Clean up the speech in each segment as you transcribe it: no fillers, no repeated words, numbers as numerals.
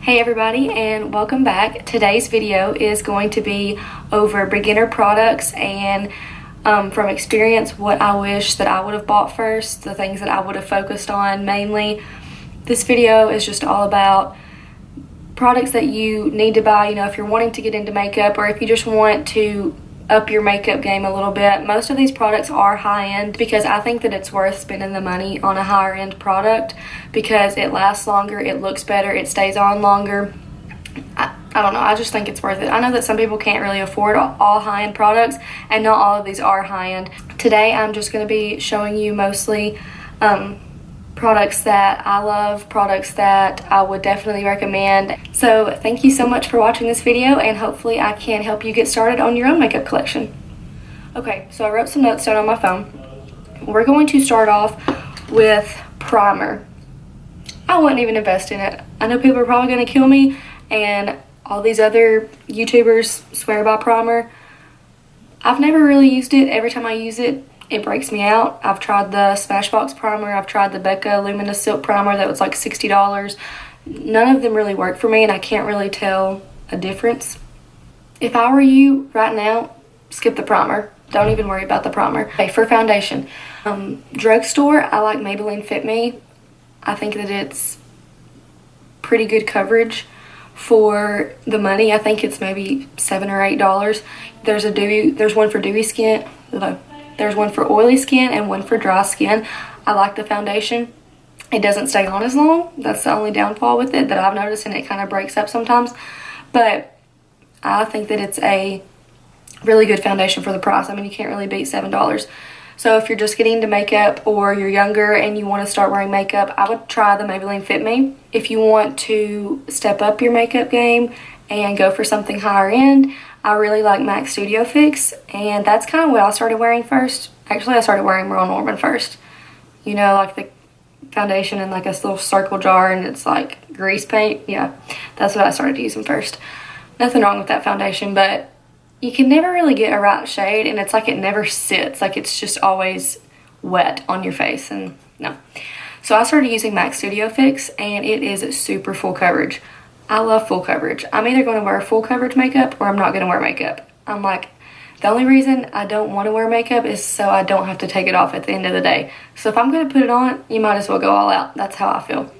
Hey everybody, and welcome back. Today's video is going to be over beginner products and from experience what I wish that I would have bought first, the things that I would have focused on mainly. This video is just all about products that you need to buy, you know, if you're wanting to get into makeup or if you just want to up your makeup game a little bit. Most of these products are high-end because I think that it's worth spending the money on a higher end product because it lasts longer, it looks better, it stays on longer. I don't know, I just think it's worth it. I know that some people can't really afford all high-end products, and not all of these are high-end. Today I'm just going to be showing you mostly products that I love, products that I would definitely recommend. So thank you so much for watching this video, and hopefully I can help you get started on your own makeup collection. Okay, so I wrote some notes down on my phone. We're going to start off with primer. I wouldn't even invest in it. I know people are probably going to kill me, and all these other YouTubers swear by primer. I've never really used it. Every time I use it, it breaks me out. I've tried the Smashbox primer. I've tried the Becca Luminous Silk primer that was like $60. None of them really work for me, and I can't really tell a difference. If I were you right now, skip the primer. Don't even worry about the primer. Okay, for foundation, drugstore, I like Maybelline Fit Me. I think that it's pretty good coverage for the money. I think it's maybe $7 or $8. There's one for dewy skin. There's one for oily skin and one for dry skin. I like the foundation. It doesn't stay on as long. That's the only downfall with it that I've noticed, and it kind of breaks up sometimes. But I think that it's a really good foundation for the price. I mean, you can't really beat $7. So if you're just getting into makeup or you're younger and you want to start wearing makeup, I would try the Maybelline Fit Me. If you want to step up your makeup game and go for something higher end, I really like MAC Studio Fix, and that's kind of what I started wearing first. Actually, I started wearing Merle Norman first. You know, like the foundation in like a little circle jar and it's like grease paint. Yeah, that's what I started using first. Nothing wrong with that foundation, but you can never really get a right shade, and it's like it never sits. Like it's just always wet on your face, and no. So I started using MAC Studio Fix, and it is super full coverage. I love full coverage. I'm either going to wear full coverage makeup or I'm not going to wear makeup. I'm like, the only reason I don't want to wear makeup is so I don't have to take it off at the end of the day. So if I'm going to put it on, you might as well go all out. That's how I feel.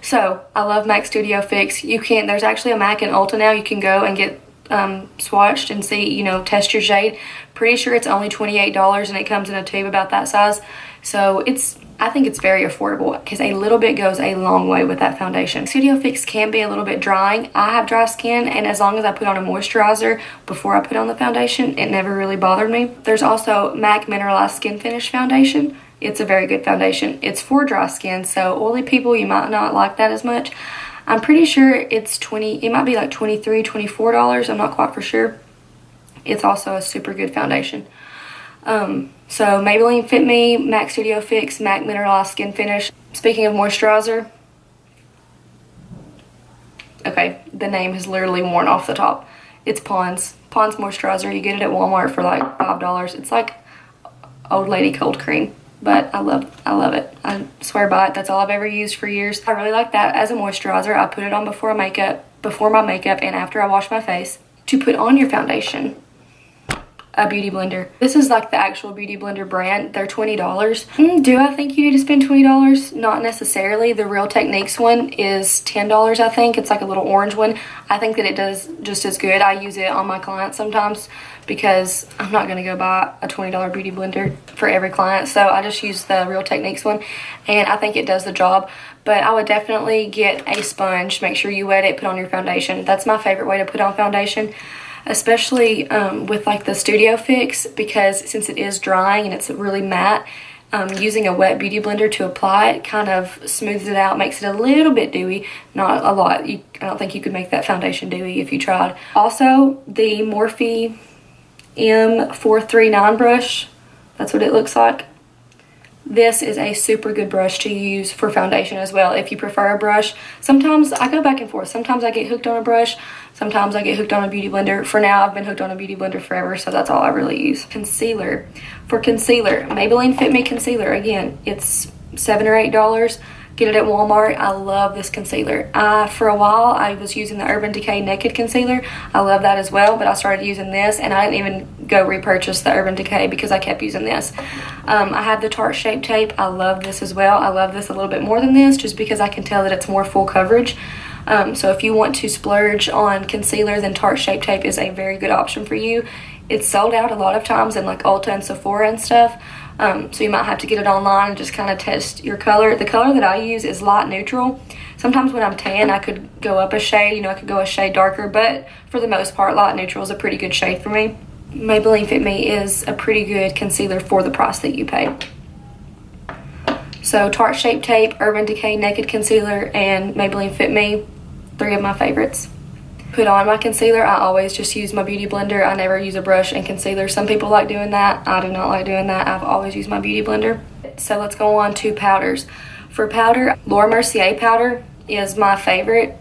So I love MAC Studio Fix. There's actually a MAC in Ulta now. You can go and get swatched and see, you know, test your shade. Pretty sure it's only $28 and it comes in a tube about that size. So I think it's very affordable because a little bit goes a long way with that foundation. Studio Fix can be a little bit drying. I have dry skin, and as long as I put on a moisturizer before I put on the foundation, it never really bothered me. There's also MAC Mineralize Skinfinish foundation. It's a very good foundation. It's for dry skin, so oily people, you might not like that as much. I'm pretty sure it might be like $23, $24. I'm not quite for sure. It's also a super good foundation. So Maybelline Fit Me, MAC Studio Fix, MAC Mineralize Skinfinish. Speaking of moisturizer, okay, the name has literally worn off the top. It's Pond's moisturizer. You get it at Walmart for like $5. It's like old lady cold cream, but I love it. I swear by it. That's all I've ever used for years. I really like that as a moisturizer. I put it on before my makeup and after I wash my face. To put on your foundation, a beauty blender. This is like the actual beauty blender brand. They're $20. Do I think you need to spend $20? Not necessarily. The Real Techniques one is $10, I think. It's like a little orange one. I think that it does just as good. I use it on my clients sometimes because I'm not going to go buy a $20 beauty blender for every client. So I just use the Real Techniques one, and I think it does the job. But I would definitely get a sponge. Make sure you wet it, put on your foundation. That's my favorite way to put on foundation. Especially with like the Studio Fix, because since it is drying and it's really matte, using a wet beauty blender to apply it kind of smooths it out, makes it a little bit dewy, not a lot. I don't think you could make that foundation dewy if you tried. Also, the Morphe M33 brush, that's what it looks like. This is a super good brush to use for foundation as well if you prefer a brush. Sometimes I go back and forth. Sometimes I get hooked on a brush. Sometimes I get hooked on a beauty blender. For now, I've been hooked on a beauty blender forever, so that's all I really use. Concealer. For concealer, Maybelline Fit Me Concealer. Again, it's $7 or $8. Get it at Walmart. I love this concealer. For a while, I was using the Urban Decay Naked Concealer. I love that as well, but I started using this, and I didn't even go repurchase the Urban Decay because I kept using this. I have the Tarte Shape Tape. I love this as well. I love this a little bit more than this just because I can tell that it's more full coverage. So if you want to splurge on concealer, then Tarte Shape Tape is a very good option for you. It's sold out a lot of times in like Ulta and Sephora and stuff. So you might have to get it online and just kind of test your color. The color that I use is light neutral. Sometimes when I'm tan, I could go up a shade, you know, I could go a shade darker, but for the most part, light neutral is a pretty good shade for me. Maybelline Fit Me is a pretty good concealer for the price that you pay. So Tarte Shape Tape, Urban Decay Naked Concealer, and Maybelline Fit Me, 3 of my favorites. Put on my concealer, I always just use my beauty blender. I never use a brush and concealer. Some people like doing that. I do not like doing that. I've always used my beauty blender. So let's go on to powders. For powder, Laura Mercier powder is my favorite.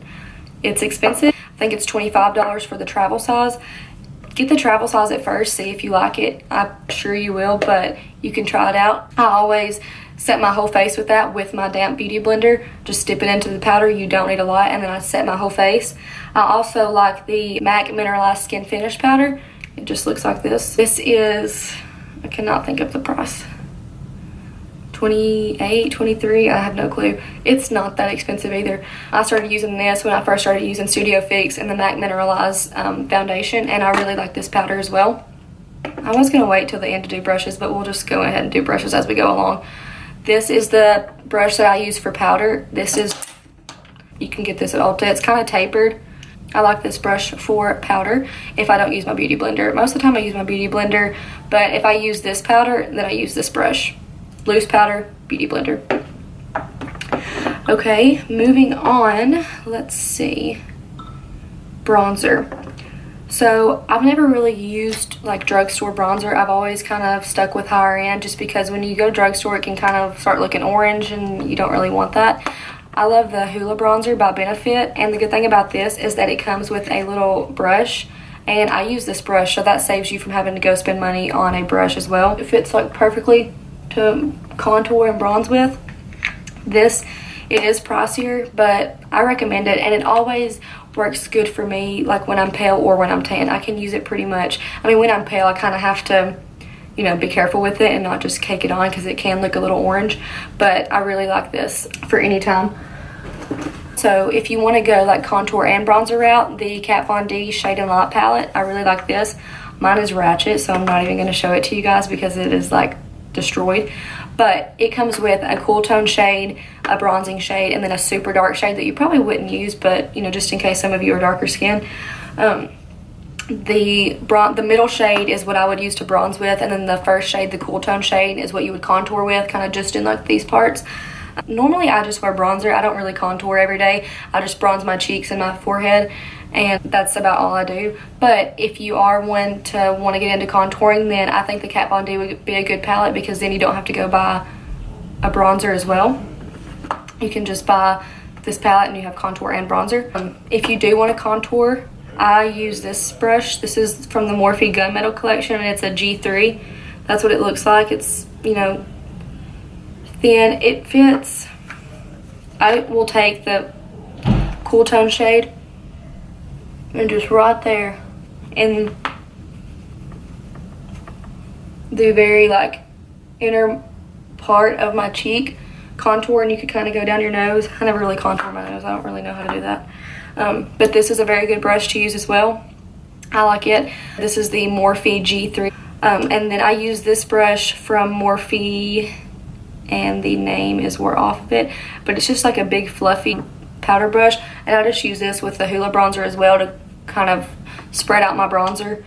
It's expensive. I think it's $25 for the travel size. Get the travel size at first, see if you like it. I'm sure you will, but you can try it out. I always set my whole face with that with my damp beauty blender. Just dip it into the powder. You don't need a lot, and then I set my whole face. I also like the MAC Mineralize Skinfinish powder. It just looks like this. This is, I cannot think of the price, 28, 23, I have no clue. It's not that expensive either. I started using this when I first started using Studio Fix and the MAC Mineralize foundation, and I really like this powder as well. I was gonna wait till the end to do brushes, but we'll just go ahead and do brushes as we go along. This is the brush that I use for powder. This is, you can get this at Ulta. It's kind of tapered. I like this brush for powder if I don't use my beauty blender. Most of the time I use my beauty blender, but if I use this powder, then I use this brush. Loose powder, beauty blender. Okay, moving on, let's see. Bronzer. So I've never really used like drugstore bronzer. I've always kind of stuck with higher end just because when you go drugstore, it can kind of start looking orange and you don't really want that. I love the Hoola Bronzer by Benefit, and the good thing about this is that it comes with a little brush, and I use this brush, so that saves you from having to go spend money on a brush as well. It fits like perfectly to contour and bronze with. This, it is pricier, but I recommend it, and it always works good for me, like when I'm pale or when I'm tan. I can use it pretty much. I mean, when I'm pale, I kind of have to, you know, be careful with it and not just cake it on because it can look a little orange, but I really like this for any time. So if you want to go like contour and bronzer route, the Kat Von D Shade and Light palette, I really like this. Mine is ratchet, so I'm not even going to show it to you guys because it is like destroyed, but it comes with a cool tone shade, a bronzing shade, and then a super dark shade that you probably wouldn't use, but you know, just in case some of you are darker skin. The middle shade is what I would use to bronze with, and then the first shade, the cool tone shade, is what you would contour with, kind of just in like these parts. Normally I just wear bronzer. I don't really contour every day. I just bronze my cheeks and my forehead, and that's about all I do. But if you are one to want to get into contouring, then I think the Kat Von D would be a good palette because then you don't have to go buy a bronzer as well. You can just buy this palette and you have contour and bronzer. If you do want to contour, I use this brush. This is from the Morphe Gunmetal collection, and it's a G3. That's what it looks like. It's, you know, thin. It fits. I will take the cool tone shade and just right there in the very like inner part of my cheek contour, and you could kind of go down your nose. I never really contour my nose. I don't really know how to do that. But this is a very good brush to use as well. I like it. This is the Morphe G3. And then I use this brush from Morphe, and the name is wore off of it, but it's just like a big fluffy powder brush, and I just use this with the Hoola Bronzer as well to kind of spread out my bronzer.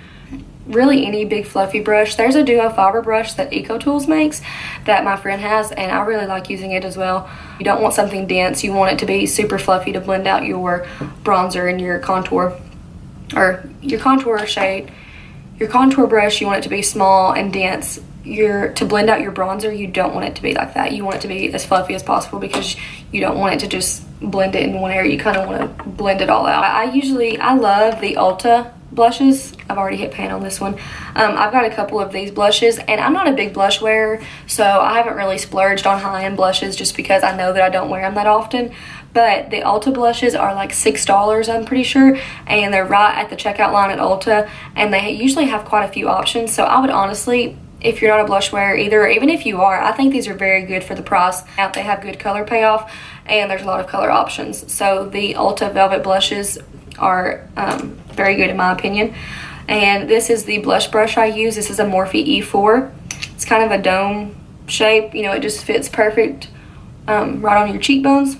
Really any big fluffy brush. There's a duo fiber brush that EcoTools makes that my friend has, and I really like using it as well. You don't want something dense. You want it to be super fluffy to blend out your bronzer and your contour, or your contour shade. Your contour brush, you want it to be small and dense. To blend out your bronzer, you don't want it to be like that. You want it to be as fluffy as possible because you don't want it to just blend it in one area. You kind of want to blend it all out. I love the Ulta Blushes. I've I've already hit pan on this one. I've got a couple of these blushes, and I'm not a big blush wearer, so I haven't really splurged on high-end blushes just because I know that I don't wear them that often. But the Ulta blushes are like $6, I'm pretty sure, and they're right at the checkout line at Ulta, and they usually have quite a few options. So I would honestly, if you're not a blush wearer either, or even if you are, I think these are very good for the price. They have good color payoff, and there's a lot of color options. So the Ulta Velvet blushes are very good in my opinion. And this is the blush brush I use. This is a Morphe E4. It's kind of a dome shape, you know, it just fits perfect right on your cheekbones.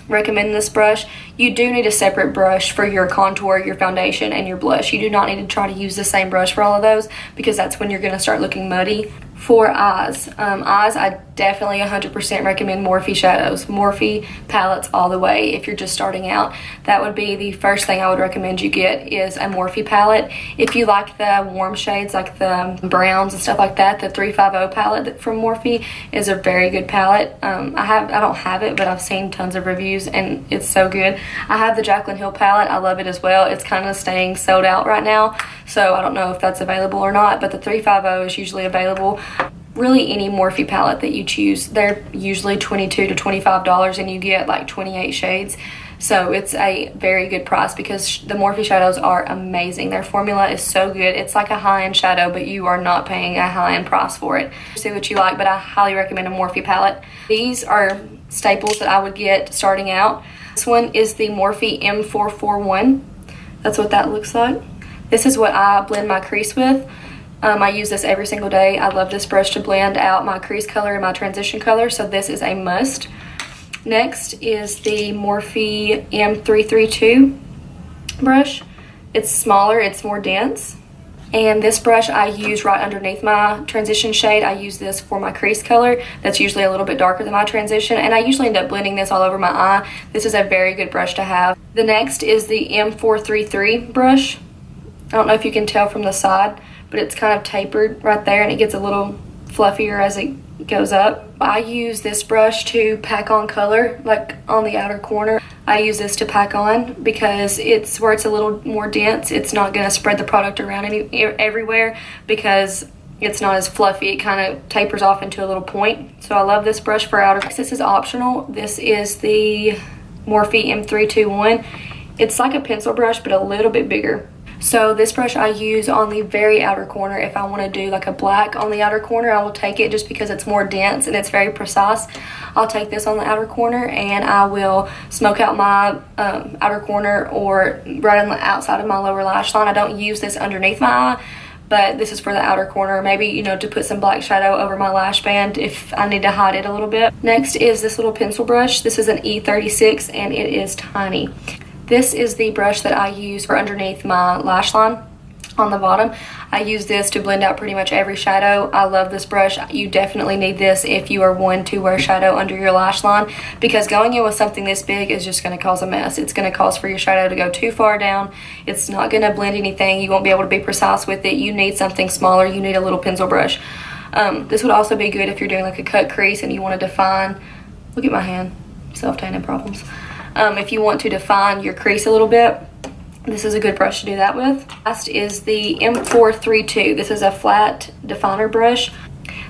Recommend this brush. You do need a separate brush for your contour, your foundation, and your blush. You do not need to try to use the same brush for all of those, because that's when you're going to start looking muddy. For eyes, I definitely 100% recommend Morphe shadows. Morphe palettes all the way. If you're just starting out, that would be the first thing I would recommend you get, is a Morphe palette. If you like the warm shades, like the browns and stuff like that, the 350 palette from Morphe is a very good palette. I don't have it, but I've seen tons of reviews and it's so good. I have the Jaclyn Hill palette. I love it as well. It's kind of staying sold out right now, so I don't know if that's available or not, but the 350 is usually available. Really, any Morphe palette that you choose, they're usually $22 to $25, and you get like 28 shades. So it's a very good price, because the Morphe shadows are amazing. Their formula is so good. It's like a high-end shadow, but you are not paying a high-end price for it. See what you like, but I highly recommend a Morphe palette. These are staples that I would get starting out. This one is the Morphe M441. That's what that looks like. This is what I blend my crease with. I use this every single day. I love this brush to blend out my crease color and my transition color, so this is a must. Next is the Morphe M332 brush. It's smaller, it's more dense. And this brush I use right underneath my transition shade. I use this for my crease color. That's usually a little bit darker than my transition, and I usually end up blending this all over my eye. This is a very good brush to have. The next is the M433 brush. I don't know if you can tell from the side, but it's kind of tapered right there, and it gets a little fluffier as it goes up. I use this brush to pack on color, like on the outer corner. I use this to pack on because it's where it's a little more dense. It's not going to spread the product around everywhere, because it's not as fluffy. It kind of tapers off into a little point. So I love this brush for outer. This is optional. This is the Morphe M321. It's like a pencil brush, but a little bit bigger. So this brush I use on the very outer corner. If I want to do like a black on the outer corner, I will take it just because it's more dense and it's very precise. I'll take this on the outer corner and I will smoke out my outer corner, or right on the outside of my lower lash line. I don't use this underneath my eye, but this is for the outer corner. Maybe, you know, to put some black shadow over my lash band if I need to hide it a little bit. Next is this little pencil brush. This is an E36 and it is tiny. This is the brush that I use for underneath my lash line on the bottom. I use this to blend out pretty much every shadow. I love this brush. You definitely need this if you are one to wear shadow under your lash line, because going in with something this big is just going to cause a mess. It's going to cause for your shadow to go too far down. It's not going to blend anything. You won't be able to be precise with it. You need something smaller. You need a little pencil brush. This would also be good if you're doing like a cut crease and you want to define. Look at my hand. Self-tanning problems. If you want to define your crease a little bit, this is a good brush to do that with. Last is the M432. This is a flat definer brush.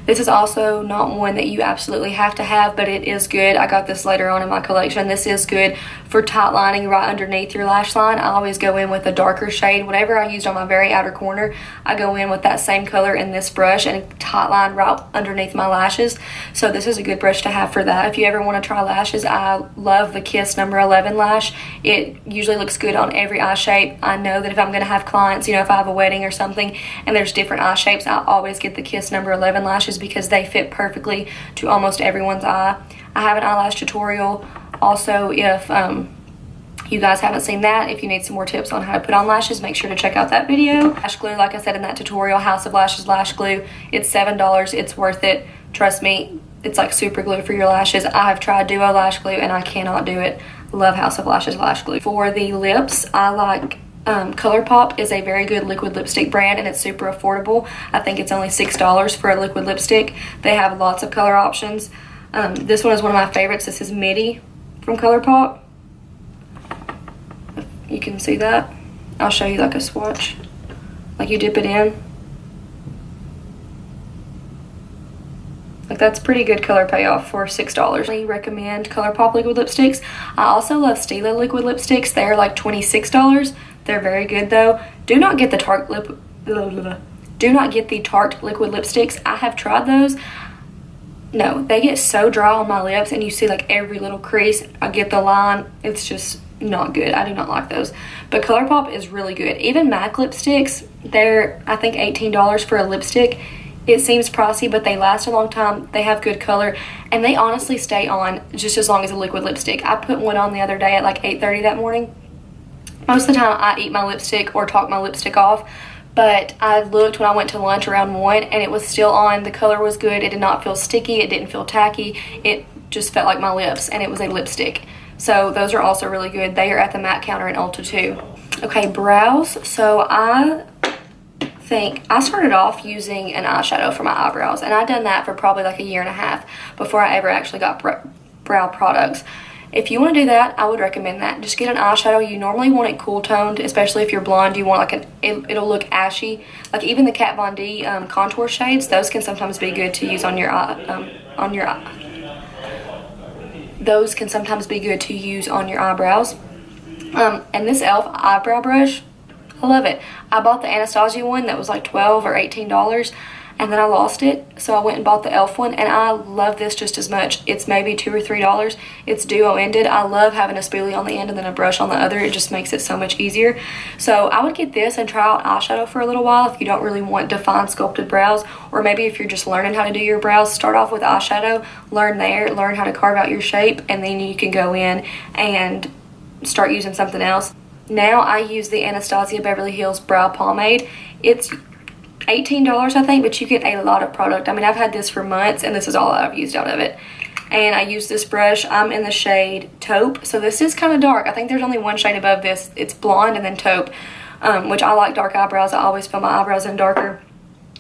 This is also not one that you absolutely have to have, but it is good. I got this later on in my collection. This is good for tight lining right underneath your lash line. I always go in with a darker shade. Whatever I used on my very outer corner, I go in with that same color in this brush and tight line right underneath my lashes. So this is a good brush to have for that. If you ever want to try lashes, I love the Kiss number 11 lash. It usually looks good on every eye shape. I know that if I'm going to have clients, you know, if I have a wedding or something and there's different eye shapes, I always get the Kiss number 11 lashes because they fit perfectly to almost everyone's eye. I have an eyelash tutorial also. If you guys haven't seen that, if you need some more tips on how to put on lashes, make sure to check out that video. Lash glue, like I said in that tutorial, House of Lashes lash glue. It's $7. It's worth it. Trust me, it's like super glue for your lashes. I have tried Duo lash glue and I cannot do it. Love House of Lashes lash glue. For the lips, I like ColourPop is a very good liquid lipstick brand and it's super affordable. I think it's only $6 for a liquid lipstick. They have lots of color options. This one is one of my favorites. This is Midi from ColourPop. You can see that. I'll show you like a swatch. Like, you dip it in. Like, that's pretty good color payoff for $6. I recommend ColourPop liquid lipsticks. I also love Stila liquid lipsticks. They're like $26. They're very good though. Do not get the Tarte liquid lipsticks. I have tried those. No, they get so dry on my lips, and you see like every little crease. I get the line. It's just not good. I do not like those. But ColourPop is really good. Even MAC lipsticks, they're I think $18 for a lipstick. It seems pricey, but they last a long time. They have good color, and they honestly stay on just as long as a liquid lipstick. I put one on the other day at like 8:30 that morning. Most of the time I eat my lipstick or talk my lipstick off, but I looked when I went to lunch around 1 and it was still on. The color was good. It did not feel sticky. It didn't feel tacky. It just felt like my lips, and it was a lipstick. So those are also really good. They are at the MAC counter in Ulta too. Okay, brows. So I think I started off using an eyeshadow for my eyebrows, and I've done that for probably like a year and a half before I ever actually got brow products. If you want to do that, I would recommend that. Just get an eyeshadow. You normally want it cool toned, especially if you're blonde. You want like it'll look ashy. Like even the Kat Von D contour shades, those can sometimes be good to use on your those can sometimes be good to use on your eyebrows. And this e.l.f. eyebrow brush, I love it. I bought the Anastacio one that was like $12 or $18, and then I lost it, so I went and bought the e.l.f. one, and I love this just as much. It's maybe $2 or $3. It's duo-ended. I love having a spoolie on the end and then a brush on the other. It just makes it so much easier. So I would get this and try out eyeshadow for a little while if you don't really want defined sculpted brows, or maybe if you're just learning how to do your brows, start off with eyeshadow, learn how to carve out your shape, and then you can go in and start using something else. Now I use the Anastacio Beverly Hills Brow Pomade. It's $18 I think, but you get a lot of product. I mean, I've had this for months, and this is all I've used out of it. And I use this brush. I'm in the shade Taupe, so this is kind of dark. I think there's only one shade above this. It's blonde and then Taupe, which I like dark eyebrows. I always fill my eyebrows in darker.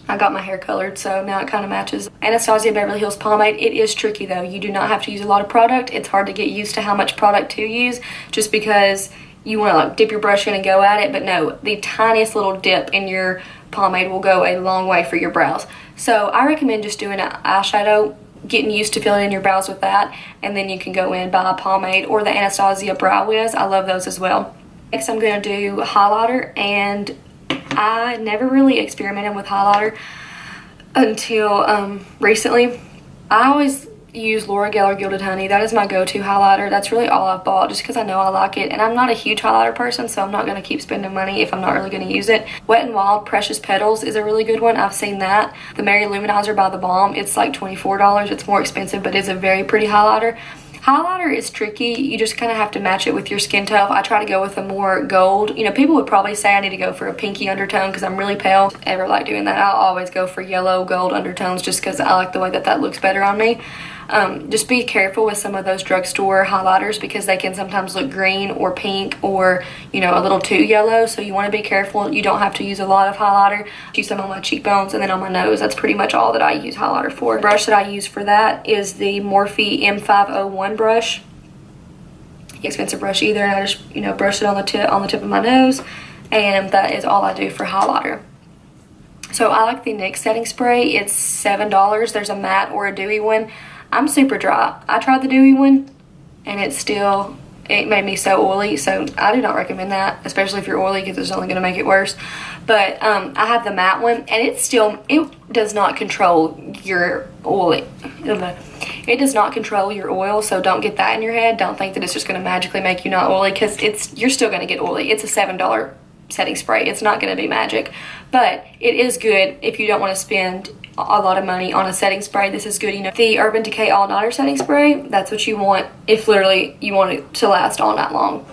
I got my hair colored, so now it kind of matches. Anastacio Beverly Hills Pomade. It is tricky though. You do not have to use a lot of product. It's hard to get used to how much product to use, just because you want to like dip your brush in and go at it. But no, the tiniest little dip in your pomade will go a long way for your brows. So I recommend just doing an eyeshadow, getting used to filling in your brows with that, and then you can go in buy a pomade or the Anastasia Brow Wiz. I love those as well. Next I'm going to do highlighter, and I never really experimented with highlighter until recently. I always use Laura Geller Gilded Honey. That is my go-to highlighter. That's really all I've bought just because I know I like it, and I'm not a huge highlighter person, so I'm not going to keep spending money if I'm not really going to use it. Wet n Wild Precious Petals is a really good one. I've seen that. The Mary Luminizer by The Balm, it's like $24. It's more expensive, but it's a very pretty highlighter. Highlighter is tricky. You just kind of have to match it with your skin tone. I try to go with a more gold. You know, people would probably say I need to go for a pinky undertone because I'm really pale. I ever like doing that. I'll always go for yellow gold undertones just because I like the way that looks better on me. Just be careful with some of those drugstore highlighters because they can sometimes look green or pink or, you know, a little too yellow. So you want to be careful. You don't have to use a lot of highlighter. Use some on my cheekbones and then on my nose. That's pretty much all that I use highlighter for. The brush that I use for that is the Morphe M501 brush. Expensive brush either. And I just, you know, brush it on the tip of my nose, and that is all I do for highlighter. So I like the NYX setting spray. It's $7. There's a matte or a dewy one. I'm super dry. I tried the dewy one, and it made me so oily, so I do not recommend that, especially if you're oily, because it's only going to make it worse. But I have the matte one, and it does not control your oil. It does not control your oil, so don't get that in your head. Don't think that it's just going to magically make you not oily, because you're still going to get oily. It's a $7 setting spray. It's not going to be magic, but it is good if you don't want to spend a lot of money on a setting spray. This is good. You know, the Urban Decay All Nighter setting spray, that's what you want if literally you want it to last all night long.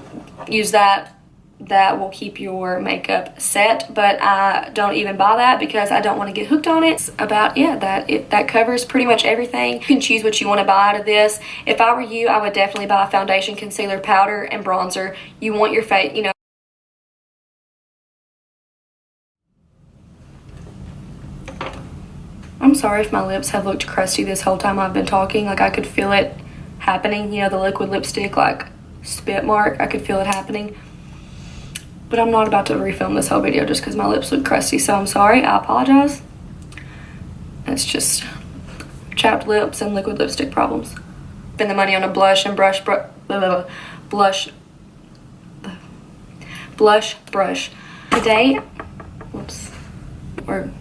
Use that. That will keep your makeup set, but I don't even buy that because I don't want to get hooked on it. It's about, yeah, that covers pretty much everything. You can choose what you want to buy out of this. If I were you, I would definitely buy foundation, concealer, powder, and bronzer. You want your face, you know. I'm sorry if my lips have looked crusty this whole time I've been talking. Like, I could feel it happening, you know, the liquid lipstick, like, spit mark. I could feel it happening. But I'm not about to refilm this whole video just because my lips look crusty, so I'm sorry. I apologize. It's just chapped lips and liquid lipstick problems. Spend the money on a blush and blush brush. Today, whoops, or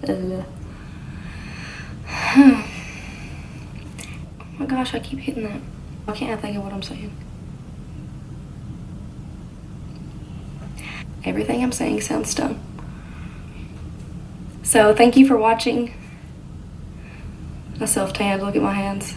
oh my gosh, I keep hitting that. I can't think of what I'm saying. Everything I'm saying sounds dumb. So thank you for watching. I self-tanned, look at my hands.